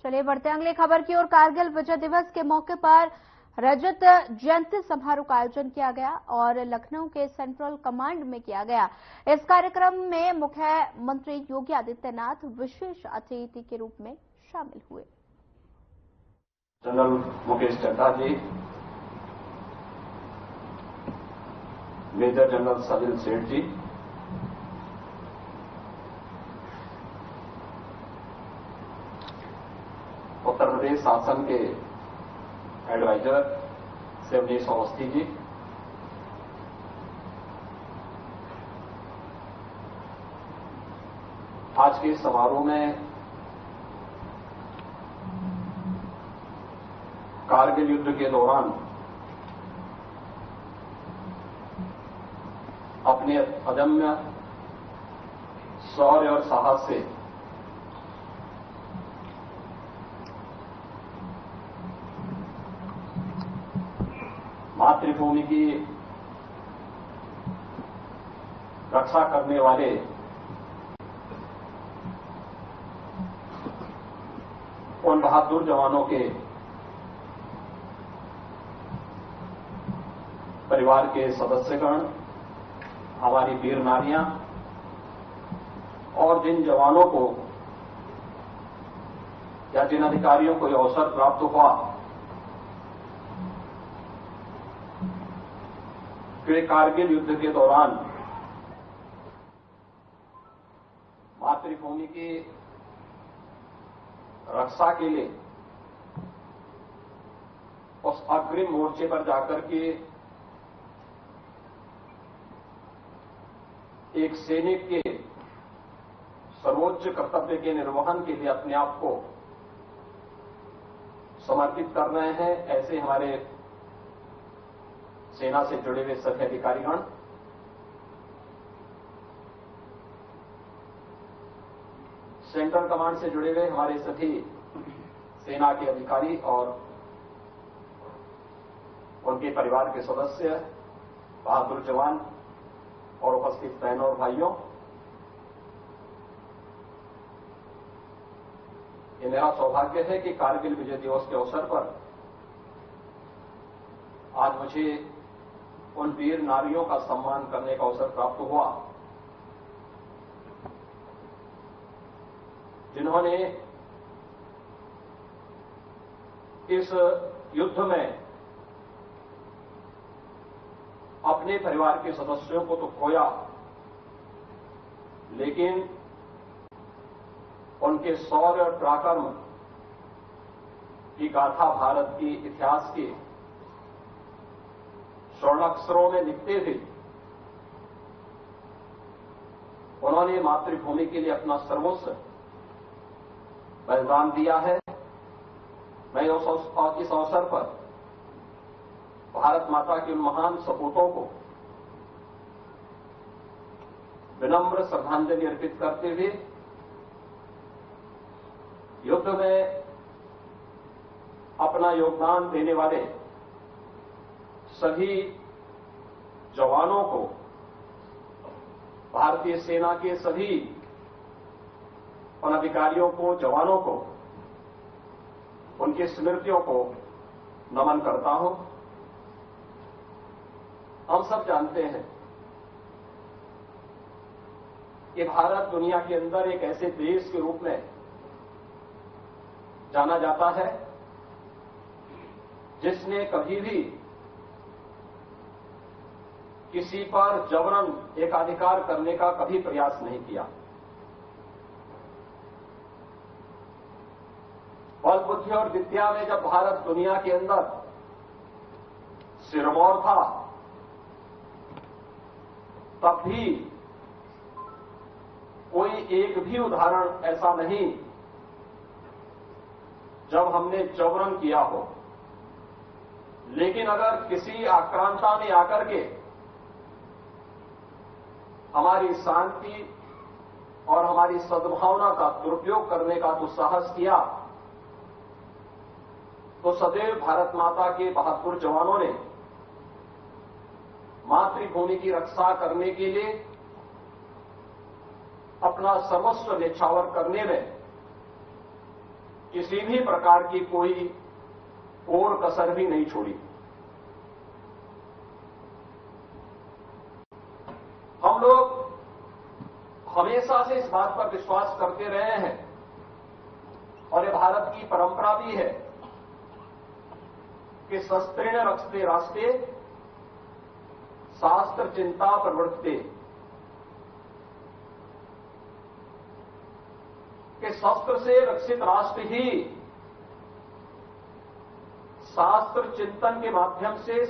चलिए बढ़ते हैं अगली खबर की ओर। कारगिल विजय दिवस के मौके पर रजत जयंती समारोह का आयोजन किया गया और लखनऊ के सेंट्रल कमांड में किया गया। इस कार्यक्रम में मुख्यमंत्री योगी आदित्यनाथ विशेष अतिथि के रूप में शामिल हुए। जनरल मुकेश चड्ढा जी, मेजर जनरल सलिल सेठ जी, उत्तर प्रदेश शासन के एडवाइजर शिवनीश अवस्थी जी, आज के समारोह में कारगिल युद्ध के दौरान अपने अदम्य शौर्य और साहस से मातृभूमि की रक्षा करने वाले उन बहादुर जवानों के परिवार के सदस्यगण, हमारी वीर नारियां और जिन जवानों को या जिन अधिकारियों को यह अवसर प्राप्त हुआ कि कारगिल युद्ध के दौरान मातृभूमि की रक्षा के लिए उस अग्रिम मोर्चे पर जाकर के एक सैनिक के सर्वोच्च कर्तव्य के निर्वहन के लिए अपने आप को समर्पित कर रहे हैं, ऐसे हमारे सेना से जुड़े हुए सभी अधिकारीगण, सेंट्रल कमांड से जुड़े हुए हमारे सभी सेना के अधिकारी और उनके परिवार के सदस्य, बहादुर जवान और उपस्थित बहनों और भाइयों, ये मेरा सौभाग्य है कि कारगिल विजय दिवस के अवसर पर आज मुझे उन वीर नारियों का सम्मान करने का अवसर प्राप्त हुआ जिन्होंने इस युद्ध में अपने परिवार के सदस्यों को तो खोया, लेकिन उनके शौर्य और पराक्रम की गाथा भारत की इतिहास के स्वर्णाक्षरों में लिखते हुए उन्होंने मातृभूमि के लिए अपना सर्वस्व बलिदान दिया है। मैं इस अवसर पर भारत माता के उन महान सपूतों को विनम्र श्रद्धांजलि अर्पित करते हुए युद्ध में अपना योगदान देने वाले सभी जवानों को, भारतीय सेना के सभी उन अधिकारियों को, जवानों को, उनकी स्मृतियों को नमन करता हूं। हम सब जानते हैं कि भारत दुनिया के अंदर एक ऐसे देश के रूप में जाना जाता है जिसने कभी भी किसी पर जबरन एकाधिकार करने का कभी प्रयास नहीं किया। बल, बुद्धि और विद्या में जब भारत दुनिया के अंदर सिरमौर था, तब भी कोई एक भी उदाहरण ऐसा नहीं जब हमने जबरन किया हो। लेकिन अगर किसी आक्रांता ने आकर के हमारी शांति और हमारी सद्भावना का दुरुपयोग करने का दुस्साहस किया, तो सदैव भारत माता के बहादुर जवानों ने मातृभूमि की रक्षा करने के लिए अपना सर्वस्व न्यौछावर करने में किसी भी प्रकार की कोई और कसर भी नहीं छोड़ी। हम लोग हमेशा से इस बात पर विश्वास करते रहे हैं और ये भारत की परंपरा भी है कि शस्त्रेण रक्षते राष्ट्रे शास्त्र चिंता प्रवर्तते, कि शस्त्र से रक्षित राष्ट्र ही शास्त्र चिंतन के माध्यम से